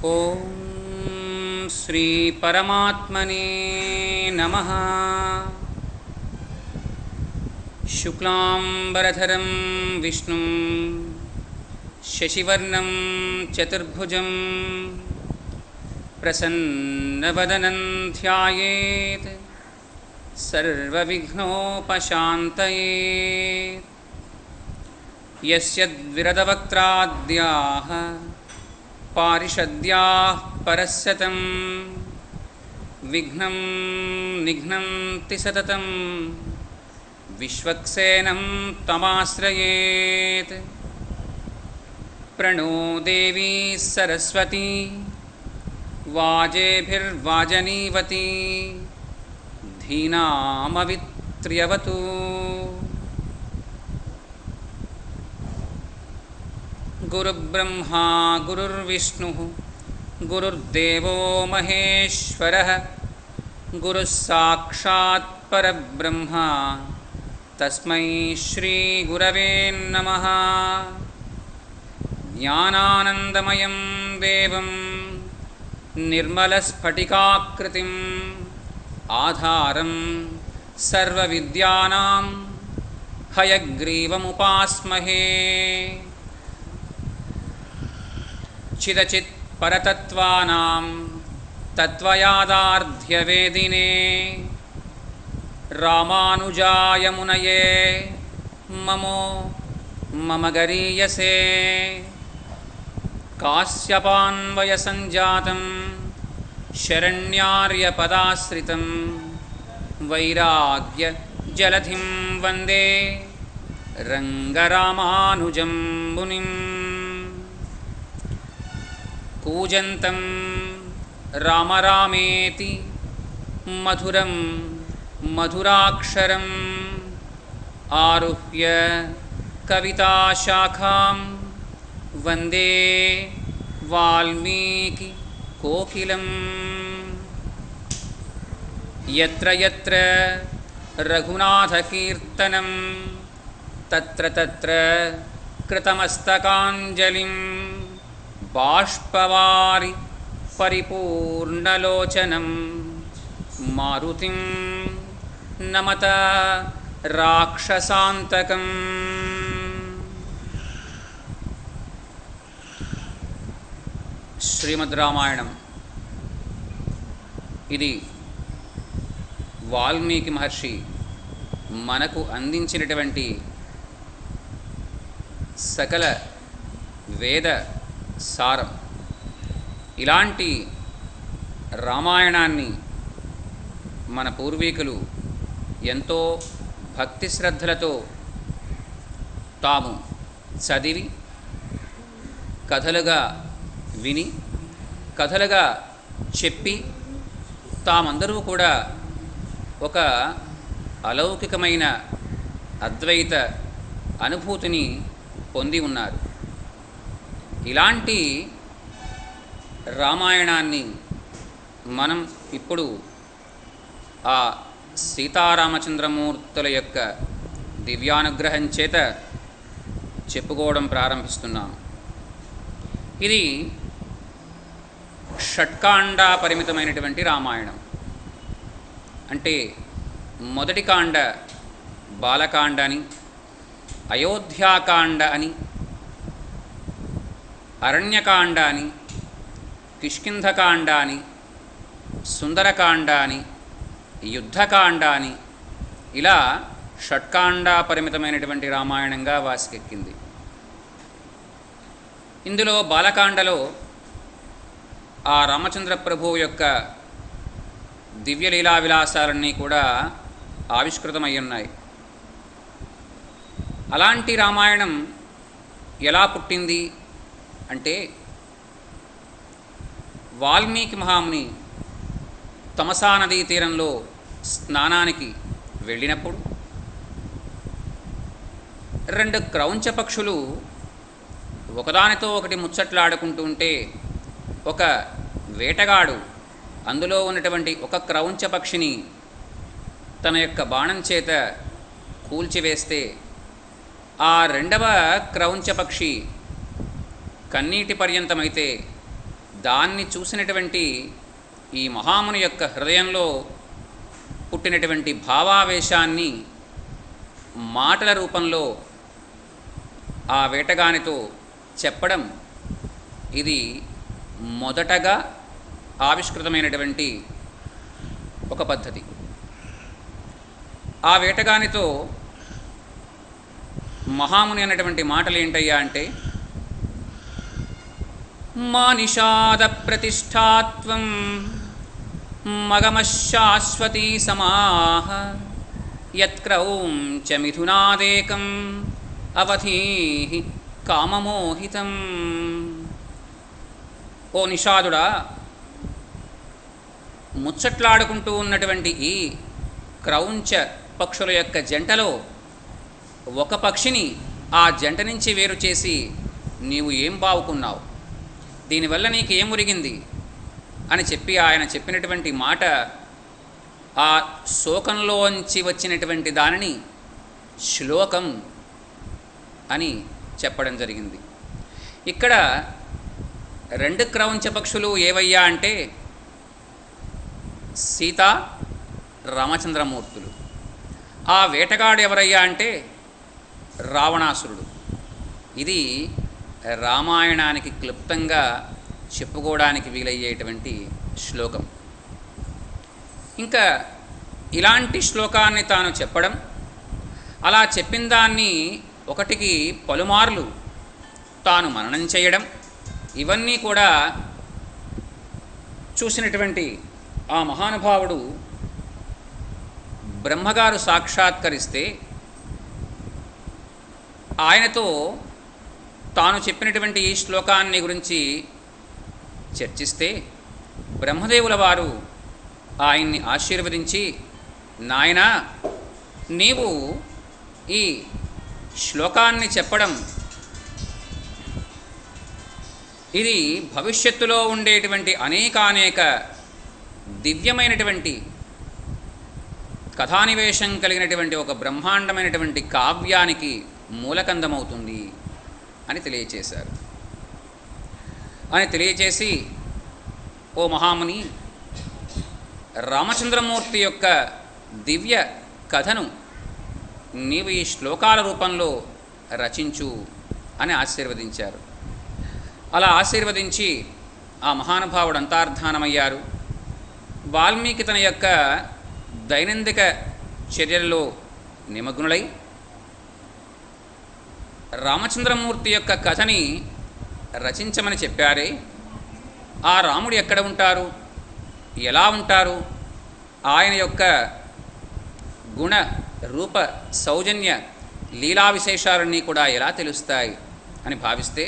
ओम श्री परमात्मने नमः। शुक्लांबरधरं विष्णुं शशिवर्णं चतुर्भुजं प्रसन्नवदनं ध्यायेत् सर्वविघ्नोपशान्तये। यस्य द्विरदवक्त्राद्याः पारिषद्याः परस्यतं विघ्नं निघ्नन्ति सततं विश्वक्सेनं तमाश्रयेत्। प्रणो देवी सरस्वती वाजेभिर्वाजनीवती धीनामवित्र्यवतु। गुरुर्ब्रह्मा गुरुर्विष्णुः गुरुर्देवो महेश्वरः गुरुः साक्षात् परब्रह्म तस्मै श्रीगुरवे नमः। ज्ञानानन्दमयं देवं निर्मलस्फटिकाकृतिम् आधारं सर्वविद्यानां हयग्रीवमुपास्महे। चिदचित् परतत्त्वानां तत्त्वयादार्ध्यवेदिने रामानुजाय मुनये मम गरीयसे। काश्यपान्वयसञ्जातं शरण्यार्यपदाश्रितं वैराग्यजलधिं वन्दे रङ्गरामानुजं मुनिम्। कूजन्तं राम रामेति मधुरं मधुराक्षरम् आरुह्य कविताशाखां वन्दे वाल्मीकि कोकिलम्। यत्र यत्र रघुनाथकीर्तनं तत्र तत्र कृतमस्तकाञ्जलिं बाष्पवारि परिपूर्णलोचनं मारुतिं नमत राक्षसान्तकम्। శ్రీమద్ రామాయణం ఇది వాల్మీకి మహర్షి మనకు అందించినటువంటి సకల వేద సారం. ఇలాంటి రామాయణాన్ని మన పూర్వీకులు ఎంతో భక్తి శ్రద్ధలతో తాము చదివి కథలుగా విని కథలుగా చెప్పి తామందరూ కూడా ఒక అలౌకికమైన అద్వైత అనుభూతిని పొంది ఉన్నారు. ఇలాంటి రామాయణాన్ని మనం ఇప్పుడు ఆ సీతారామచంద్రమూర్తుల యొక్క దివ్యానుగ్రహం చేత చెప్పుకోవడం ప్రారంభిస్తున్నాం. ఇది షట్కాండ పరిమితమైనటువంటి రామాయణం. అంటే మొదటి కాండ బాలకాండ అని, అయోధ్యాకాండ అని, అరణ్యకాండ అని, కిష్కింధకాండ అని, సుందరకాండ అని, యుద్ధకాండ అని, ఇలా షట్కాండ పరిమితమైనటువంటి రామాయణంగా వాసికెక్కింది. ఇందులో బాలకాండలో ఆ రామచంద్ర ప్రభువు యొక్క దివ్యలీలా విలాసాలన్నీ కూడా ఆవిష్కృతమై ఉన్నాయి. అలాంటి రామాయణం ఎలా పుట్టింది అంటే, వాల్మీకి మహాముని తమసా నదీ తీరంలో స్నానానికి వెళ్ళినప్పుడు రెండు క్రౌంచ పక్షులు ఒకదానితో ఒకటి ముచ్చట్లాడుకుంటూ ఉంటే ఒక వేటగాడు అందులో ఉన్నటువంటి ఒక క్రౌంచ పక్షిని తన యొక్క బాణం చేత కూల్చివేస్తే ఆ రెండవ క్రౌంచ పక్షి కన్నీటి పర్యంతమైతే దాన్ని చూసినటువంటి ఈ మహాముని యొక్క హృదయంలో పుట్టినటువంటి భావావేశాన్ని మాటల రూపంలో ఆ వేటగానితో చెప్పడం ఇది మొదటగా ఆవిష్కృతమైనటువంటి ఒక పద్ధతి. ఆ వేటగానితో మహాముని అన్నటువంటి మాటలు ఏంటయ్యా అంటే, మా నిషాద ప్రతిష్టాత్వం మగమశాశ్వతీ సమాహ యత్క్రౌంచ మిథునాదేకం అవధీః కామమోహితం. ఓ నిషాదుడా, ముచ్చట్లాడుకుంటూ ఉన్నటువంటి ఈ క్రౌంచ పక్షుల యొక్క జంటలో ఒక పక్షిని ఆ జంట నుంచి వేరు చేసి నీవు ఏం బావుకున్నావు, దీనివల్ల నీకు ఏం ఒరిగింది అని చెప్పి ఆయన చెప్పినటువంటి మాట ఆ శోకంలోంచి వచ్చినటువంటి దానిని శ్లోకం అని చెప్పడం జరిగింది. ఇక్కడ రెండు క్రౌంచ పక్షులు ఏవయ్యా అంటే సీత రామచంద్రమూర్తులు. ఆ వేటగాడు ఎవరయ్యా అంటే రావణాసురుడు. ఇది రామాయణానికి క్లుప్తంగా చెప్పుకోవడానికి వీలయ్యేటువంటి శ్లోకం. ఇంకా ఇలాంటి శ్లోకాన్ని తాను చెప్పడం, అలా చెప్పిన దాన్ని ఒకటికి పలుమార్లు తాను మననం చేయడం, ఇవన్నీ కూడా చూసినటువంటి ఆ మహానుభావుడు బ్రహ్మగారు సాక్షాత్కరిస్తే ఆయనతో తాను చెప్పినటువంటి ఈ శ్లోకాన్ని గురించి చర్చిస్తే బ్రహ్మదేవుల వారు ఆయన్ని ఆశీర్వదించి, నాయనా, నీవు ఈ శ్లోకాన్ని చెప్పడం ఇది భవిష్యత్తులో ఉండేటువంటి అనేక దివ్యమైనటువంటి కథానివేశం కలిగినటువంటి ఒక బ్రహ్మాండమైనటువంటి కావ్యానికి మూలకందమవుతుంది అని తెలియచేశారు. అని తెలియచేసి, ఓ మహాముని, రామచంద్రమూర్తి యొక్క దివ్య కథను నీవు ఈ శ్లోకాల రూపంలో రచించు అని ఆశీర్వదించారు. అలా ఆశీర్వదించి ఆ మహానుభావుడు అంతర్ధానమయ్యారు. వాల్మీకి తన యొక్క దైనందిక చర్యల్లో నిమగ్నులై రామచంద్రమూర్తి యొక్క కథని రచించమని చెప్పారే, ఆ రాముడు ఎక్కడ ఉంటారు, ఎలా ఉంటారు, ఆయన యొక్క గుణ రూప సౌజన్య లీలా విశేషాలన్నీ కూడా ఎలా తెలుస్తాయి అని భావిస్తే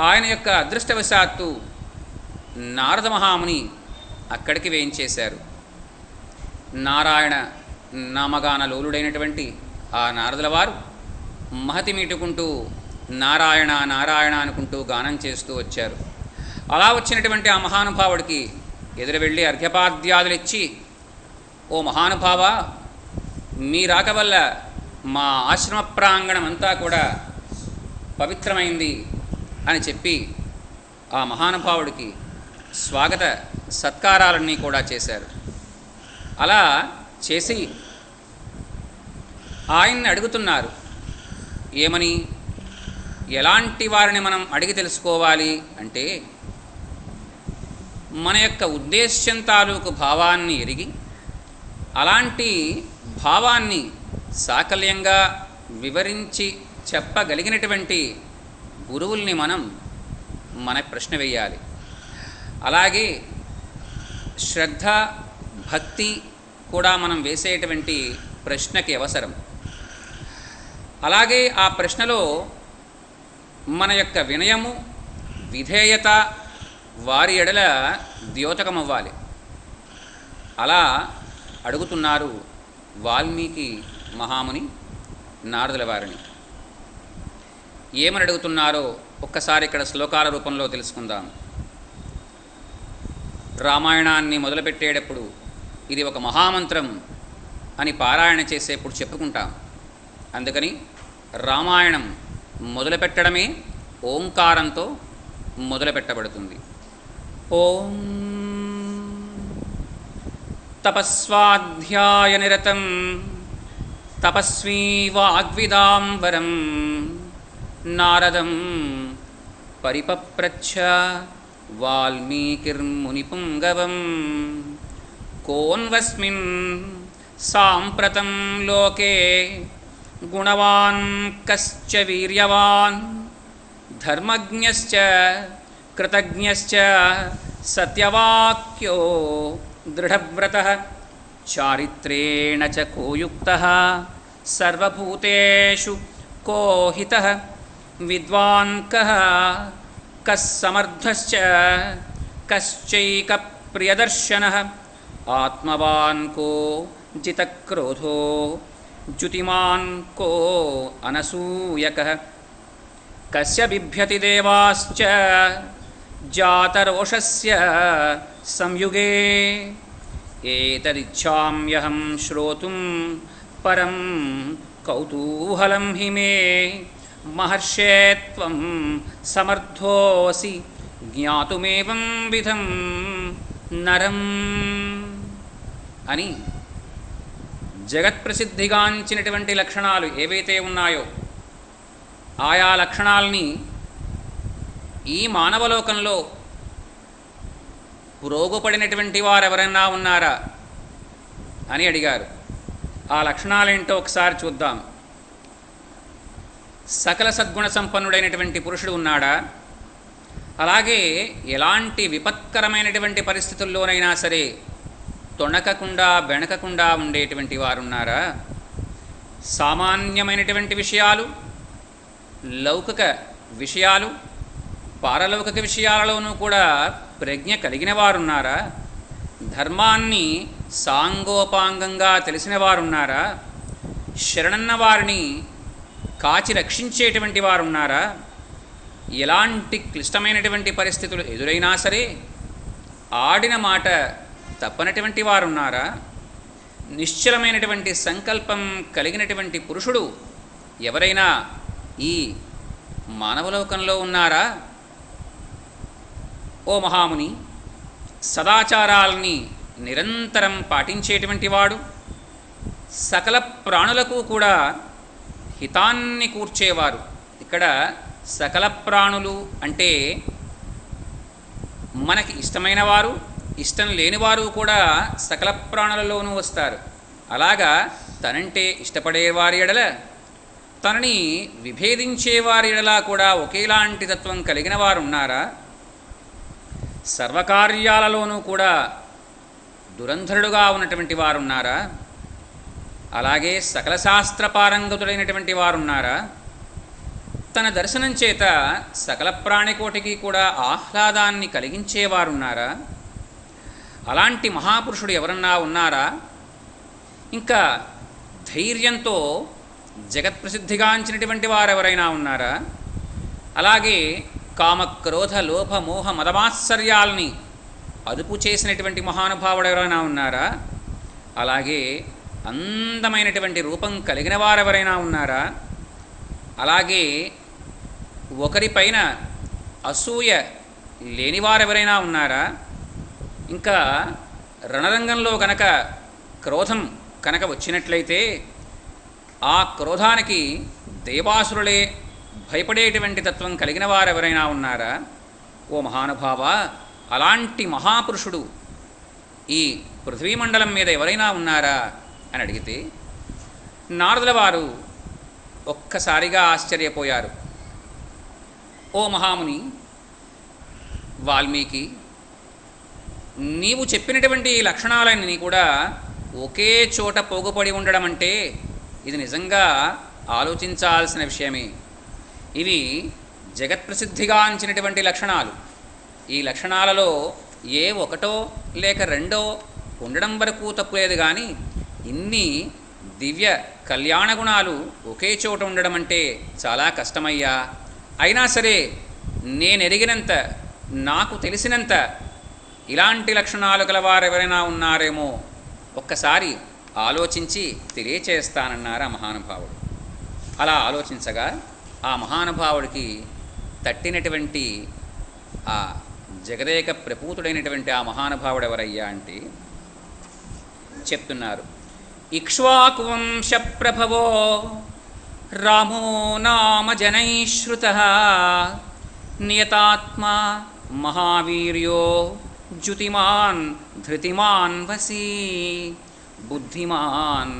ఆయన యొక్క అదృష్టవశాత్తు నారద మహాముని అక్కడికి వేయించేశారు. నారాయణ నామగాన లోలుడైనటువంటి ఆ నారదుల వారు మహతి మీటుకుంటూ నారాయణ నారాయణ అనుకుంటూ గానం చేస్తూ వచ్చారు. అలా వచ్చినటువంటి ఆ మహానుభావుడికి ఎదురు వెళ్ళి అర్ఘ్యపాద్యాదులు ఇచ్చి, ఓ మహానుభావ, మీ రాక వల్ల మా ఆశ్రమ ప్రాంగణం అంతా కూడా పవిత్రమైంది అని చెప్పి ఆ మహానుభావుడికి స్వాగత సత్కారాలన్నీ కూడా చేశారు. అలా చేసి ఆయన్ని అడుగుతున్నారు, ఏమని, ఎలాంటి వారిని మనం అడిగి తెలుసుకోవాలి అంటే, మన యొక్క ఉద్దేశ్యం తాలూకు భావాన్ని ఎరిగి అలాంటి భావాన్ని సాకల్యంగా వివరించి చెప్పగలిగినటువంటి గురువుల్ని మనం మన ప్రశ్న వేయాలి. అలాగే శ్రద్ధ భక్తి కూడా మనం వేసేటువంటి ప్రశ్నకి అవసరం. అలాగే ఆ ప్రశ్నలో మన యొక్క వినయము విధేయత వారి ఎడల ద్యోతకమవ్వాలి. అలా అడుగుతున్నారు వాల్మీకి మహాముని నారదుల వారిని. ఏమని అడుగుతున్నారో ఒక్కసారి ఇక్కడ శ్లోకాల రూపంలో తెలుసుకుందాం. రామాయణాన్ని మొదలుపెట్టేటప్పుడు ఇది ఒక మహామంత్రం అని పారాయణ చేసేప్పుడు చెప్పుకుంటాం. అందుకని రామాయణం మొదలుపెట్టడమే ఓంకారంతో మొదలుపెట్టబడుతుంది. ఓం తపస్వాధ్యాయనిరతం తపస్వీ వాగ్విదాంబరం నారదం పరిపప్రచ్ఛ వాల్మీకిర్మునిపుంగవం కోన్వస్మిన్ సాంప్రతం లోకే గుణవాన్ కశ్చ వీర్యవాన్ ధర్మజ్ఞశ్చ కృతజ్ఞశ్చ సత్యవాక్యో దృఢవ్రతః చారిత్రేణ చ కో యుక్తః సర్వభూతేషు కో హితః విద్వాన్ కః కః సమర్థశ్చ కశ్చైక ప్రియదర్శనః ఆత్మవాన్ కో జితక్రోధో జ్యుతిమాన్ కో అనసూయకః కస్య బిభ్యతి దేవాశ్చ జాతరోషస్య సంయుగే ఏతదిచ్ఛామ్యహం శ్రోతుం పరం కౌతూహలం హి మే మహర్షే త్వం సమర్థోసి జ్ఞాతుమేవం విధం నరం అని జగత్ప్రసిద్ధిగాంచినటువంటి లక్షణాలు ఏవైతే ఉన్నాయో ఆయా లక్షణాలని ఈ మానవలోకంలో పురోగపడినటువంటి వారెవరైనా ఉన్నారా అని అడిగారు. ఆ లక్షణాలేంటో ఒకసారి చూద్దాం. సకల సద్గుణ సంపన్నుడైనటువంటి పురుషుడు ఉన్నాడా? అలాగే ఎలాంటి విపత్కరమైనటువంటి పరిస్థితుల్లోనైనా సరే తొణకకుండా బెణకకుండా ఉండేటువంటి వారున్నారా? సామాన్యమైనటువంటి విషయాలు, లౌకిక విషయాలు, పారలౌకిక విషయాలలోనూ కూడా ప్రజ్ఞ కలిగిన వారున్నారా? ధర్మాన్ని సాంగోపాంగంగా తెలిసిన వారున్నారా? శరణన్న వారిని కాచి రక్షించేటువంటి వారున్నారా? ఎలాంటి క్లిష్టమైనటువంటి పరిస్థితులు ఎదురైనా సరే ఆడిన మాట తప్పనటువంటి వారున్నారా? నిశ్చలమైనటువంటి సంకల్పం కలిగినటువంటి పురుషుడు ఎవరైనా ఈ మానవలోకంలో ఉన్నారా? ఓ మహాముని, సదాచారాల్ని నిరంతరం పాటించేటువంటి వాడు, సకల ప్రాణులకు కూడా హితాన్ని కూర్చేవారు. ఇక్కడ సకల ప్రాణులు అంటే మనకి ఇష్టమైన వారు, ఇష్టం లేనివారు కూడా సకల ప్రాణులలోనూ వస్తారు. అలాగా తనంటే ఇష్టపడేవారి ఎడల, తనని విభేదించేవారి ఎడలా కూడా ఒకేలాంటి తత్వం కలిగిన వారు ఉన్నారా? సర్వకార్యాలలోనూ కూడా దురంధరుడుగా ఉన్నటువంటి వారున్నారా? అలాగే సకల శాస్త్ర పారంగతుడైనటువంటి వారున్నారా? తన దర్శనం చేత సకల ప్రాణికోటికి కూడా ఆహ్లాదాన్ని కలిగించేవారున్నారా? అలాంటి మహాపురుషుడు ఎవరన్నా ఉన్నారా? ఇంకా ధైర్యంతో జగత్ప్రసిద్ధిగాంచినటువంటి వారెవరైనా ఉన్నారా? అలాగే కామక్రోధ లోభ మోహ మదమాత్సర్యాల్ని అదుపు చేసినటువంటి మహానుభావుడు ఎవరైనా ఉన్నారా? అలాగే అందమైనటువంటి రూపం కలిగిన వారెవరైనా ఉన్నారా? అలాగే ఒకరిపైన అసూయ లేనివారెవరైనా ఉన్నారా? ఇంకా రణరంగంలో కనుక క్రోధం కనుక వచ్చినట్లయితే ఆ క్రోధానికి దేవాసురులే భయపడేటువంటి తత్వం కలిగిన వారెవరైనా ఉన్నారా? ఓ మహానుభావ, అలాంటి మహాపురుషుడు ఈ పృథ్వీమండలం మీద ఎవరైనా ఉన్నారా అని అడిగితే నారదుల వారు ఒక్కసారిగా ఆశ్చర్యపోయారు. ఓ మహాముని వాల్మీకి, నీవు చెప్పినటువంటి ఈ లక్షణాలన్నీ కూడా ఒకే చోట పోగుపడి ఉండడం అంటే ఇది నిజంగా ఆలోచించాల్సిన విషయమే. ఇవి జగత్ప్రసిద్ధిగాంచినటువంటి లక్షణాలు. ఈ లక్షణాలలో ఏ ఒకటో లేక రెండో ఉండడం వరకు తప్పులేదు, కానీ ఇన్ని దివ్య కళ్యాణ గుణాలు ఒకే చోట ఉండడం అంటే చాలా కష్టమయ్యా. అయినా సరే నేనెరిగినంత, నాకు తెలిసినంత ఇలాంటి లక్షణాలు గలవారెవరైనా ఉన్నారేమో ఒక్కసారి ఆలోచించి తెలియచేస్తానన్నారు ఆ మహానుభావుడు. అలా ఆలోచించగా ఆ మహానుభావుడికి తట్టినటువంటి ఆ జగదేక ప్రపూతుడైనటువంటి ఆ మహానుభావుడు ఎవరయ్యా అంటే చెప్తున్నారు. ఇక్ష్వాకువంశ ప్రభవో రామో నామ జనైశ్రుతః నియతాత్మా మహావీర్యో జ్యుతిమాన్ ధృతిమాన్ వసీ బుద్ధిమాన్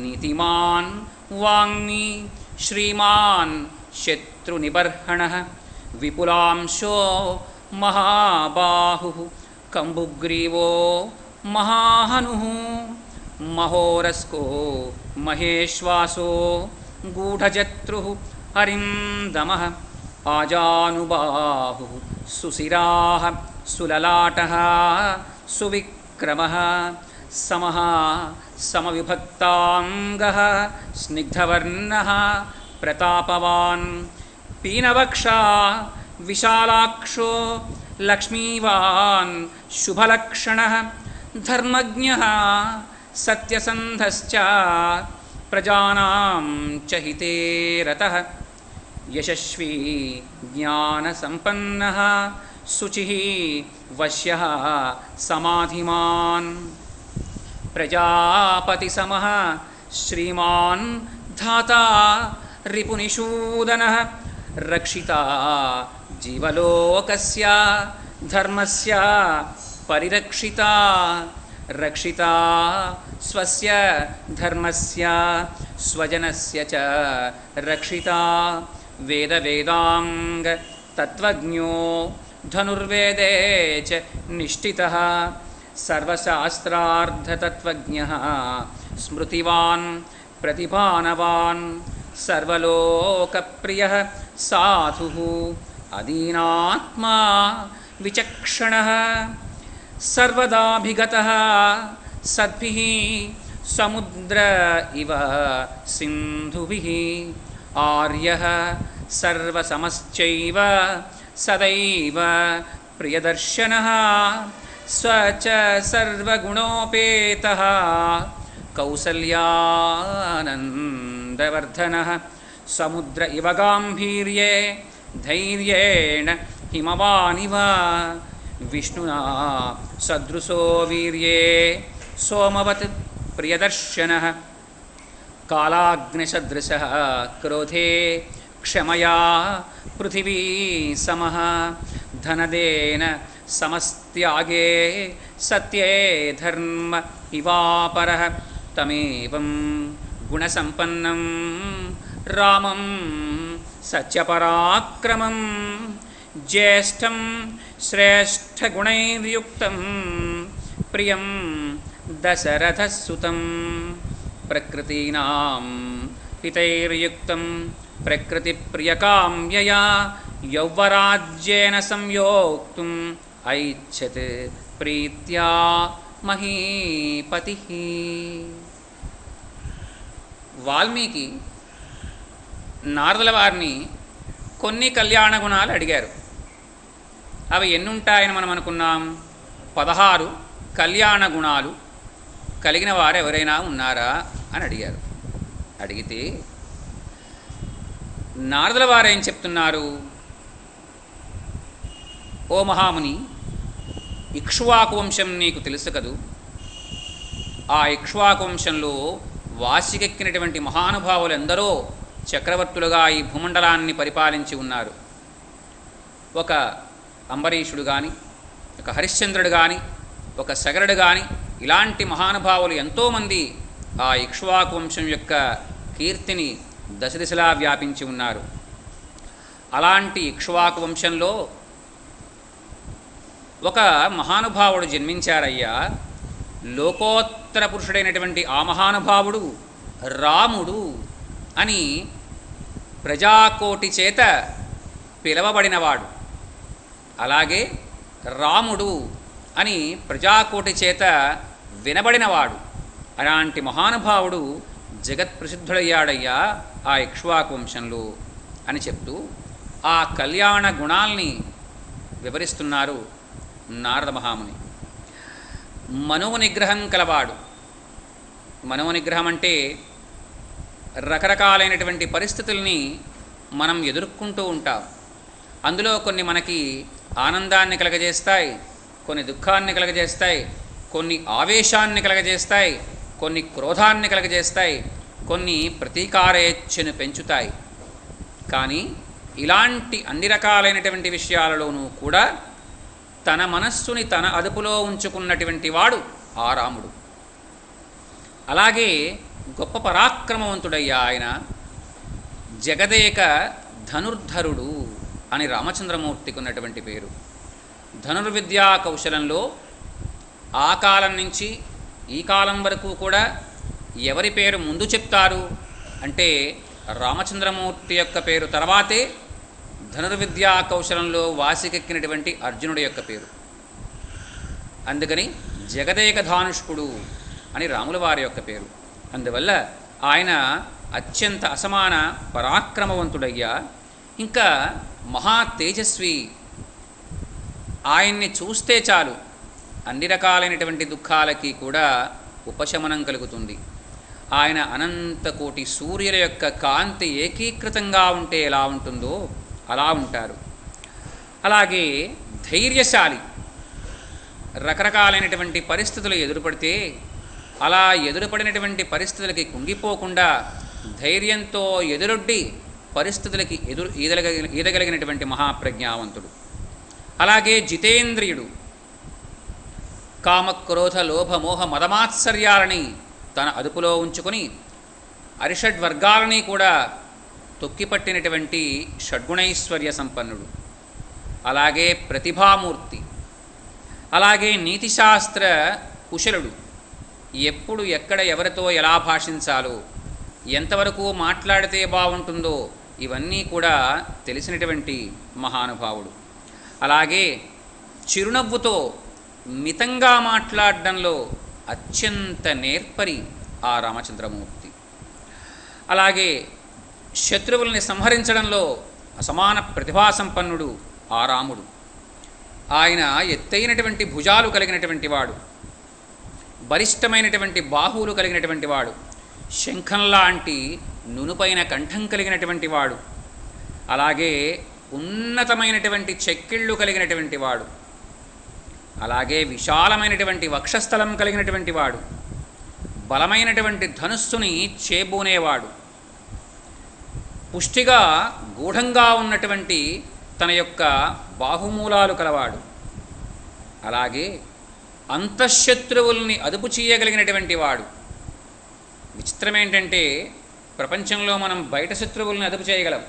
నీతిమాన్ వాంగ్మి శ్రీమాన్ శత్రునిబర్హణః విపులాంశో మహాబాహుః కంబుగ్రీవో మహాహనుః మహోరస్కో మహేశ్వాసో గూఢజత్రుః అరిందమః ఆజానుబాహుః సుశిరాః సులలాటః సువిక్రమః సమః సమవిభక్తాంగః స్నిగ్ధవర్ణః ప్రతాపవాన్ పీనవక్షా విశాలాక్షో లక్ష్మీవాన్ శుభలక్షణః ధర్మజ్ఞః సత్యసంధశ్చ ప్రజానాం చ హితే రతః యశస్వీ జ్ఞానసంపన్నః శుచిః వశ్యః సమాధిమాన్ ప్రజాపతిసమః శ్రీమాన్ ధాతా రిపునిషూదనః రక్షితా జీవలోకస్య ధర్మస్య పరిరక్షితా రక్షితా స్వస్య ధర్మస్య స్వజనస్య చ రక్షితా వేదవేదాంగ తత్వజ్ఞో ధనుర్వేదే చ నిష్ఠితః సర్వశాస్త్రార్థతత్వజ్ఞః స్మృతివాన్ ప్రతిభానవాన్ సర్వలోకప్రియః సాధుః అదీనాత్మా విచక్షణః సర్వదాభిగతః సద్భిః సముద్ర ఇవ సింధుభిః ఆర్యః సర్వసమశ్చైవ సదైవ ప్రియదర్శనః స చ సర్వగుణోపేతః కౌసల్యానందవర్ధనః సముద్ర ఇవ గాంభీర్యే ధైర్యేణ హిమవానివ విష్ణునా సదృశో వీర్యే సోమవత్ ప్రియదర్శనః కాలాగ్నిసదృశः క్రోధే క్షమయా పృథివీ సమః ధనదేన సమస్త్యాగే సత్యే ధర్మ ఇవాపరః తమేవం గుణసంపన్నం రామం సత్యపరాక్రమం జ్యేష్ఠం శ్రేష్ఠగుణైర్యుక్తం ప్రియం దశరథసుతం ప్రకృతీనాం హితైర్యుక్తం ప్రకృతిప్రియకామ్యయా యౌవరాజ్యేన సంయోక్తుం ఐచ్ఛత్ ప్రీత్యా మహీపతిః. వాల్మీకి నారదుల వారిని కొన్ని కళ్యాణ గుణాలు అడిగారు. అవి ఎన్నుంటాయని మనం అనుకున్నాం? 16 కళ్యాణ గుణాలు కలిగిన వారు ఎవరైనా ఉన్నారా అని అడిగారు. అడిగితే నారదుల వారు ఏం చెప్తున్నారు? ఓ మహాముని, ఇక్ష్వాకు వంశం నీకు తెలుసు కదూ. ఆ ఇక్ష్వాకు వంశంలో వాసికెక్కినటువంటి మహానుభావులు ఎందరో చక్రవర్తులుగా ఈ భూమండలాన్ని పరిపాలించి ఉన్నారు. ఒక అంబరీషుడు కానీ, ఒక హరిశ్చంద్రుడు కానీ, ఒక సగరుడు కానీ, ఇలాంటి మహానుభావులు ఎంతోమంది ఆ ఇక్ష్వాకు వంశం యొక్క కీర్తిని దశదిశలా వ్యాపించి ఉన్నారు. అలాంటి ఇక్ష్వాకు వంశంలో ఒక మహానుభావుడు జన్మించారయ్యా. లోకోత్తర పురుషుడైనటువంటి ఆ మహానుభావుడు రాముడు అని ప్రజాకోటి చేత పిలవబడినవాడు. అలాగే రాముడు అని ప్రజాకోటి చేత వినబడినవాడు. అలాంటి మహానుభావుడు జగత్ప్రసిద్ధుడయ్యాడయ్యా ఆ ఇక్ష్వాకు వంశంలో అని చెప్తూ ఆ కళ్యాణ గుణాల్ని వివరిస్తున్నారు నారద మహాముని. మనోనిగ్రహం కలవాడు. మనోనిగ్రహం అంటే రకరకాలైనటువంటి పరిస్థితుల్ని మనం ఎదుర్కొంటూ ఉంటాం. అందులో కొన్ని మనకి ఆనందాన్ని కలగజేస్తాయి, కొన్ని దుఃఖాన్ని కలగజేస్తాయి, కొన్ని ఆవేశాన్ని కలగజేస్తాయి, కొన్ని క్రోధాన్ని కలగజేస్తాయి, కొన్ని ప్రతీకారేచ్ఛను పెంచుతాయి. కానీ ఇలాంటి అన్ని రకాలైనటువంటి విషయాలలోనూ కూడా తన మనస్సుని తన అదుపులో ఉంచుకున్నటువంటి వాడు ఆ రాముడు. అలాగే గొప్ప పరాక్రమవంతుడయ్యా ఆయన. జగదేక ధనుర్ధరుడు అని రామచంద్రమూర్తికి ఉన్నటువంటి పేరు. ధనుర్విద్యా కౌశలంలో ఆ కాలం నుంచి ఈ కాలం వరకు కూడా ఎవరి పేరు ముందు చెప్తారు అంటే రామచంద్రమూర్తి యొక్క పేరు తర్వాతే ధనుర్విద్యా కౌశలంలో వాసికెక్కినటువంటి అర్జునుడి యొక్క పేరు. అందుకని జగదేక ధానుష్కుడు అని రాముల వారి యొక్క పేరు. అందువల్ల ఆయన అత్యంత అసమాన పరాక్రమవంతుడయ్యా. ఇంకా మహా తేజస్వి. ఆయన్ని చూస్తే చాలు అన్ని రకాలైనటువంటి దుఃఖాలకి కూడా ఉపశమనం కలుగుతుంది. ఆయన అనంతకోటి సూర్యుల యొక్క కాంతి ఏకీకృతంగా ఉంటే ఎలా ఉంటుందో అలా ఉంటారు. అలాగే ధైర్యశాలి. రకరకాలైనటువంటి పరిస్థితులు ఎదురుపడితే అలా ఎదురుపడినటువంటి పరిస్థితులకి కుంగిపోకుండా ధైర్యంతో ఎదురొడ్డి పరిస్థితులకి ఈదగలిగినటువంటి మహాప్రజ్ఞావంతుడు. అలాగే జితేంద్రియుడు. కామక్రోధ లోభ మోహ మదమాత్సర్యాలని తన అదుపులో ఉంచుకొని అరిషడ్వర్గాలని కూడా తొక్కిపట్టినటువంటి షడ్గుణైశ్వర్య సంపన్నుడు. అలాగే ప్రతిభామూర్తి. అలాగే నీతిశాస్త్ర కుశలుడు. ఎప్పుడు ఎక్కడ ఎవరితో ఎలా భాషించాలో, ఎంతవరకు మాట్లాడితే బాగుంటుందో ఇవన్నీ కూడా తెలిసినటువంటి మహానుభావుడు. అలాగే చిరునవ్వుతో మితంగా మాట్లాడడంలో అత్యంత నేర్పరి ఆ రామచంద్రమూర్తి. అలాగే శత్రువుల్ని సంహరించడంలో అసమాన ప్రతిభాసంపన్నుడు ఆ రాముడు. ఆయన ఎత్తైనటువంటి భుజాలు కలిగినటువంటి వాడు, బలిష్టమైనటువంటి బాహువులు కలిగినటువంటి వాడు, శంఖంలాంటి నునుపైన కంఠం కలిగినటువంటి వాడు, అలాగే ఉన్నతమైనటువంటి చెక్కిళ్ళు కలిగినటువంటి వాడు, అలాగే విశాలమైనటువంటి వక్షస్థలం కలిగినటువంటి వాడు, బలమైనటువంటి ధనుస్సుని చేబూనేవాడు, పుష్టిగా గూఢంగా ఉన్నటువంటి తన యొక్క బాహుమూలాలు కలవాడు, అలాగే అంతఃశత్రువుల్ని అదుపు చేయగలిగినటువంటి వాడు. విచిత్రం ఏంటంటే ప్రపంచంలో మనం బయట శత్రువుల్ని అదుపు చేయగలం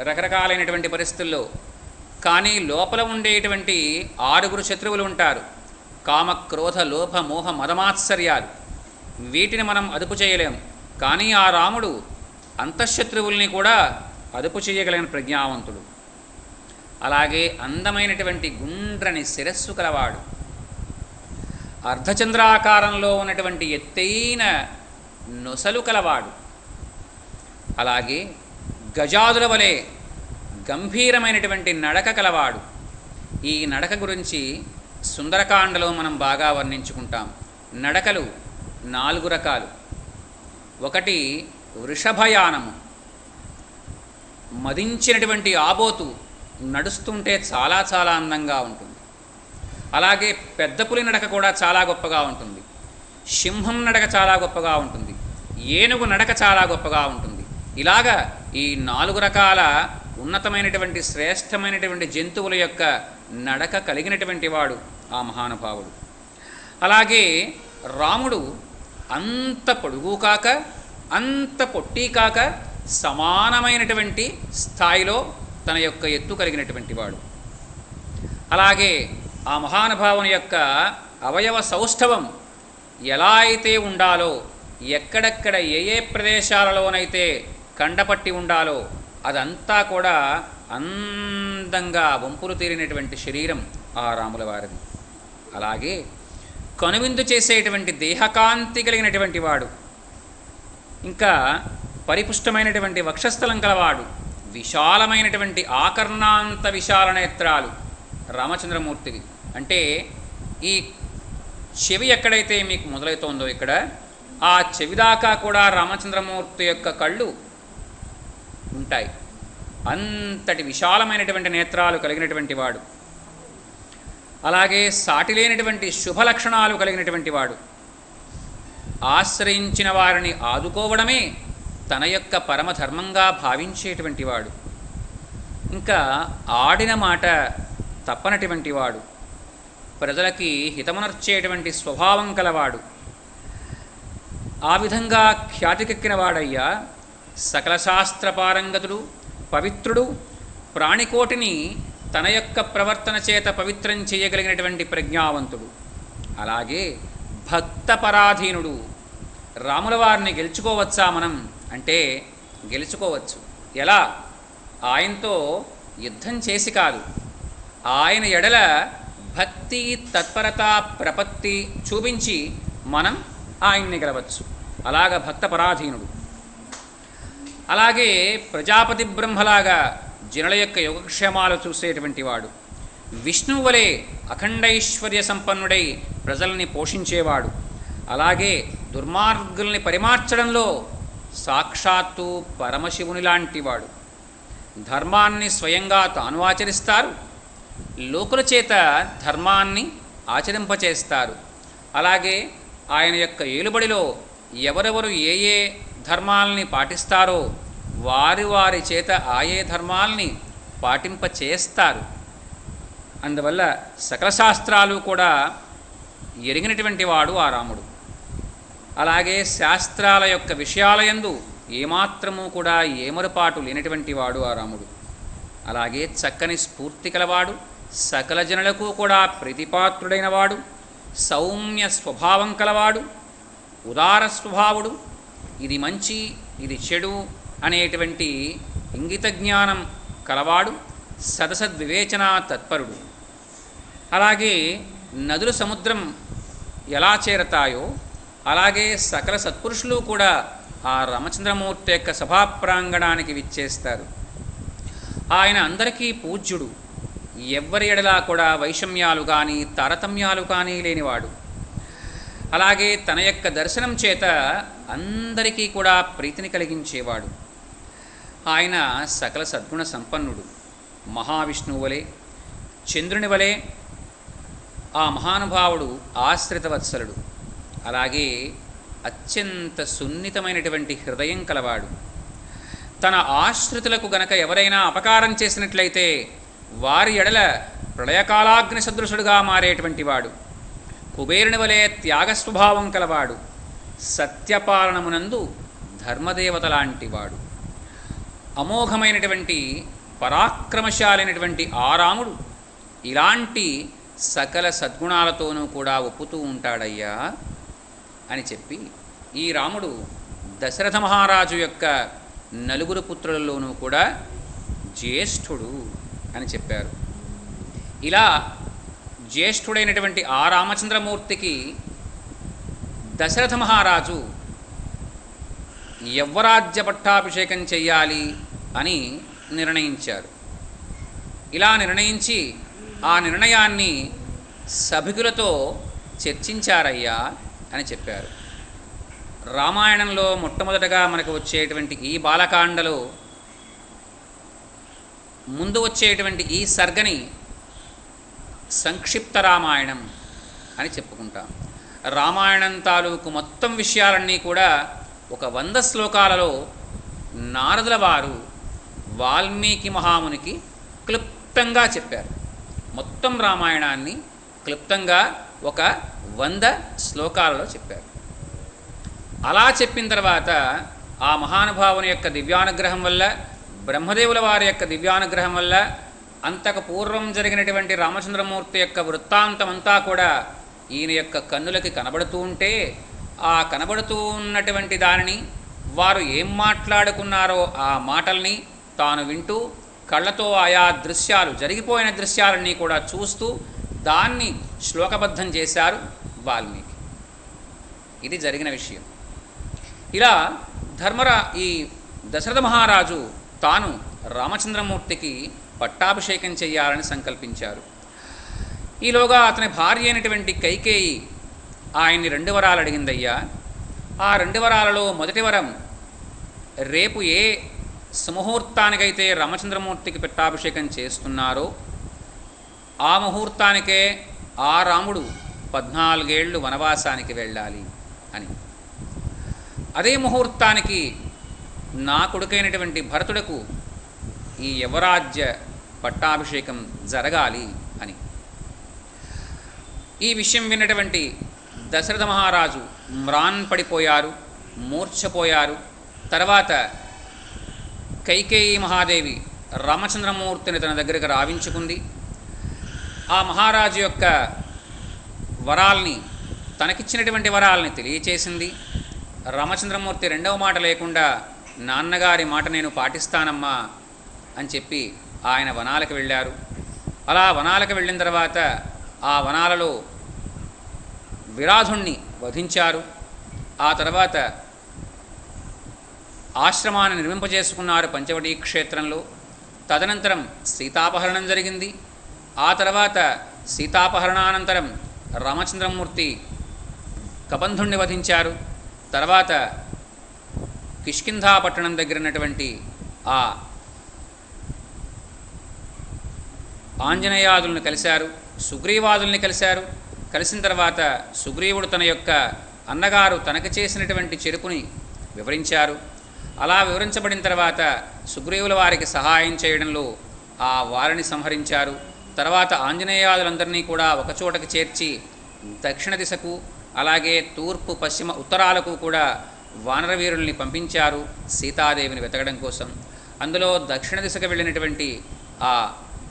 రకరకాలైనటువంటి పరిస్థితుల్లో, కానీ లోపల ఉండేటువంటి 6 శత్రువులు ఉంటారు. కామ క్రోధ లోభ మోహ మదమాత్సర్యాలు. వీటిని మనం అదుపు చేయలేం. కానీ ఆ రాముడు అంతఃశత్రువుల్ని కూడా అదుపు చేయగలిగిన ప్రజ్ఞావంతుడు. అలాగే అందమైనటువంటి గుండ్రని శిరస్సు కలవాడు, అర్ధచంద్రాకారంలో ఉన్నటువంటి ఎత్తైన నొసలు కలవాడు, అలాగే గజాదుల వలె గంభీరమైనటువంటి నడక కలవాడు. ఈ నడక గురించి సుందరకాండలో మనం బాగా వర్ణించుకుంటాం. నడకలు 4 రకాలు. ఒకటి వృషభయానము. మదించినటువంటి ఆబోతు నడుస్తుంటే చాలా చాలా అందంగా ఉంటుంది. అలాగే పెద్ద పులి నడక కూడా చాలా గొప్పగా ఉంటుంది. సింహం నడక చాలా గొప్పగా ఉంటుంది. ఏనుగు నడక చాలా గొప్పగా ఉంటుంది. ఇలాగా ఈ 4 రకాల ఉన్నతమైనటువంటి శ్రేష్టమైనటువంటి జంతువుల యొక్క నడక కలిగినటువంటి వాడు ఆ మహానుభావుడు. అలాగే రాముడు అంత పొడుగు కాక అంత పొట్టి కాక సమానమైనటువంటి స్థాయిలో తన యొక్క ఎత్తు కలిగినటువంటి వాడు. అలాగే ఆ మహానుభావుని యొక్క అవయవ సౌష్ఠవం ఎలా అయితే ఉండాలో, ఎక్కడెక్కడ ఏ ఏ ప్రదేశాలలోనైతే కండపట్టి ఉండాలో అదంతా కూడా అందంగా వంపులు తీరినటువంటి శరీరం ఆ రాముల వారిది. అలాగే కనువిందు చేసేటువంటి దేహకాంతి కలిగినటువంటి వాడు, ఇంకా పరిపుష్టమైనటువంటి వక్షస్థలం కలవాడు, విశాలమైనటువంటి ఆకర్ణాంత విశాల నేత్రాలు రామచంద్రమూర్తికి. అంటే ఈ చెవి ఎక్కడైతే మీకు మొదలవుతోందో ఇక్కడ ఆ చెవి దాకా కూడా రామచంద్రమూర్తి యొక్క కళ్ళు ఉంటాయి. అంతటి విశాలమైనటువంటి నేత్రాలు కలిగినటువంటి వాడు. అలాగే సాటిలేనటువంటి శుభ లక్షణాలు కలిగినటువంటి వాడు. ఆశ్రయించిన వారిని ఆదుకోవడమే తన యొక్క పరమధర్మంగా భావించేటువంటి వాడు. ఇంకా ఆడిన మాట తప్పనటువంటి వాడు. ప్రజలకి హితమునర్చేటువంటి స్వభావం కలవాడు. ఆ విధంగా ఖ్యాతికెక్కిన వాడయ్యా. సకల శాస్త్ర పారంగతుడు, పవిత్రుడు, ప్రాణికోటిని తన యొక్క ప్రవర్తన చేత పవిత్రం చేయగలిగినటువంటి ప్రజ్ఞావంతుడు. అలాగే భక్తపరాధీనుడు. రాముల వారిని గెలుచుకోవచ్చా మనం అంటే గెలుచుకోవచ్చు. ఎలా? ఆయనతో యుద్ధం చేసి కాదు, ఆయన ఎడల భక్తి, తత్పరత, ప్రపత్తి చూపించి మనం ఆయన్ని గెలవచ్చు. అలాగ భక్తపరాధీనుడు. అలాగే ప్రజాపతి బ్రహ్మలాగా జనుల యొక్క యోగక్షేమాలు చూసేటువంటి వాడు. విష్ణువు వలె అఖండైశ్వర్య సంపన్నుడై ప్రజల్ని పోషించేవాడు. అలాగే దుర్మార్గుల్ని పరిమార్చడంలో సాక్షాత్తు పరమశివుని లాంటివాడు. ధర్మాన్ని స్వయంగా తాను ఆచరిస్తారు, లోకుల చేత ధర్మాన్ని ఆచరింపచేస్తారు. అలాగే ఆయన యొక్క ఏలుబడిలో ఎవరెవరు ఏ ఏ ధర్మాలని పాటిస్తారో వారి వారి చేత ఆయే ధర్మాల్ని పాటింపచేస్తారు. అందువల్ల సకల శాస్త్రాలు కూడా ఎరిగినటువంటి వాడు ఆ రాముడు. అలాగే శాస్త్రాల యొక్క విషయాలయందు ఏమాత్రము కూడా ఏమరుపాటు లేనటువంటి వాడు ఆ రాముడు. అలాగే చక్కని స్ఫూర్తి కలవాడు, సకల జనులకు కూడా ప్రీతిపాత్రుడైన వాడు, సౌమ్య స్వభావం కలవాడు, ఉదార స్వభావుడు. ఇది మంచి, ఇది చెడు అనేటువంటి ఇంగిత జ్ఞానం కలవాడు, సదసద్వివేచన తత్పరుడు. అలాగే నదులు సముద్రం ఎలా చేరతాయో అలాగే సకల సత్పురుషులు కూడా ఆ రామచంద్రమూర్తి యొక్క సభాప్రాంగణానికి విచ్చేస్తారు. ఆయన అందరికీ పూజ్యుడు. ఎవ్వరి ఎడలా కూడా వైషమ్యాలు కానీ తారతమ్యాలు కానీ లేనివాడు. అలాగే తన యొక్క దర్శనం చేత అందరికీ కూడా ప్రీతిని కలిగించేవాడు. ఆయన సకల సద్గుణ సంపన్నుడు. మహావిష్ణువు వలె, చంద్రుని వలె ఆ మహానుభావుడు ఆశ్రితవత్సలుడు. అలాగే అత్యంత సున్నితమైనటువంటి హృదయం కలవాడు. తన ఆశ్రితులకు గనక ఎవరైనా అపకారం చేసినట్లయితే వారి ఎడల ప్రళయకాలాగ్ని సదృశుడుగా మారేటువంటి వాడు. కుబేరుని వలె త్యాగ స్వభావం కలవాడు. సత్యపాలనమునందు ధర్మదేవత లాంటివాడు. అమోఘమైనటువంటి పరాక్రమశాలైనటువంటి ఆ రాముడు ఇలాంటి సకల సద్గుణాలతోనూ కూడా ఒప్పుతూ ఉంటాడయ్యా అని చెప్పి ఈ రాముడు దశరథ మహారాజు యొక్క నలుగురు పుత్రులలోనూ కూడా జ్యేష్ఠుడు అని చెప్పారు. ఇలా జ్యేష్ఠుడైనటువంటి ఆ రామచంద్రమూర్తికి దశరథ మహారాజు యవ్వరాజ్య పట్టాభిషేకం చెయ్యాలి అని నిర్ణయించారు. ఇలా నిర్ణయించి ఆ నిర్ణయాన్ని సభికులతో చర్చించారయ్యా అని చెప్పారు. రామాయణంలో మొట్టమొదటగా మనకు వచ్చేటువంటి ఈ బాలకాండలో ముందు వచ్చేటువంటి ఈ సర్గని సంక్షిప్త రామాయణం అని చెప్పుకుంటాం. రామాయణం తాలూకు మొత్తం విషయాలన్నీ కూడా ఒక 100 శ్లోకాలలో నారదుల వారు వాల్మీకి మహామునికి క్లుప్తంగా చెప్పారు. మొత్తం రామాయణాన్ని క్లుప్తంగా ఒక 100 శ్లోకాలలో చెప్పారు. అలా చెప్పిన తర్వాత ఆ మహానుభావుని యొక్క దివ్యానుగ్రహం వల్ల, బ్రహ్మదేవుల వారి యొక్క దివ్యానుగ్రహం వల్ల అంతకు పూర్వం జరిగినటువంటి రామచంద్రమూర్తి యొక్క వృత్తాంతమంతా కూడా ఈయన యొక్క కన్నులకి కనబడుతూ ఉంటే ఆ కనబడుతూ ఉన్నటువంటి దానిని వారు ఏం మాట్లాడుకున్నారో ఆ మాటల్ని తాను వింటూ కళ్ళతో ఆయా దృశ్యాలు, జరిగిపోయిన దృశ్యాలన్నీ కూడా చూస్తూ దాన్ని శ్లోకబద్ధం చేశారు వాల్మీకి. ఇది జరిగిన విషయం. ఇలా ఈ దశరథ మహారాజు తాను రామచంద్రమూర్తికి పట్టాభిషేకం చెయ్యాలని సంకల్పించారు. ఈలోగా అతని భార్య అయినటువంటి కైకేయి ఆయన్ని 2 వరాలు అడిగిందయ్యా. ఆ 2 వరాలలో మొదటి వరం, రేపు ఏ సుముహూర్తానికైతే రామచంద్రమూర్తికి పట్టాభిషేకం చేస్తున్నారో ఆ ముహూర్తానికే ఆ రాముడు 14 ఏళ్ళు వనవాసానికి వెళ్ళాలి అని. అదే ముహూర్తానికి నా కొడుకైనటువంటి భరతుడకు ఈ యవరాజ్య పట్టాభిషేకం జరగాలి అని. ఈ విషయం విన్నటువంటి దశరథ మహారాజు మ్రాన్ పడిపోయారు, మూర్ఛపోయారు. తర్వాత కైకేయి మహాదేవి రామచంద్రమూర్తిని తన దగ్గరకు రావించుకుంది. ఆ మహారాజు యొక్క వరాల్ని, తనకిచ్చినటువంటి వరాల్ని తెలియచేసింది. రామచంద్రమూర్తి రెండవ మాట లేకుండా నాన్నగారి మాట నేను పాటిస్తానమ్మా అని చెప్పి ఆయన వనాలకు వెళ్ళారు. అలా వనాలకు వెళ్ళిన తర్వాత ఆ వనాలలో విరాధుణ్ణి వధించారు. ఆ తర్వాత ఆశ్రమాన్ని నిర్మింపజేసుకున్నారు పంచవటీ క్షేత్రంలో. తదనంతరం సీతాపహరణం జరిగింది. ఆ తర్వాత సీతాపహరణానంతరం రామచంద్రమూర్తి కబంధుణ్ణి వధించారు. తర్వాత కిష్కింధా పట్టణం దగ్గర ఉన్నటువంటి ఆ ఆంజనేయాదులను కలిశారు, సుగ్రీవాదుల్ని కలిశారు. కలిసిన తర్వాత సుగ్రీవుడు తన యొక్క అన్నగారు తనకు చేసినటువంటి చెరుపుని వివరించారు. అలా వివరించబడిన తర్వాత సుగ్రీవుల వారికి సహాయం చేయడంలో ఆ వారిని సంహరించారు. తర్వాత ఆంజనేయాదులందరినీ కూడా ఒకచోటకు చేర్చి దక్షిణ దిశకు అలాగే తూర్పు, పశ్చిమ, ఉత్తరాలకు కూడా వానరవీరుల్ని పంపించారు సీతాదేవిని వెతకడం కోసం. అందులో దక్షిణ దిశకు వెళ్ళినటువంటి ఆ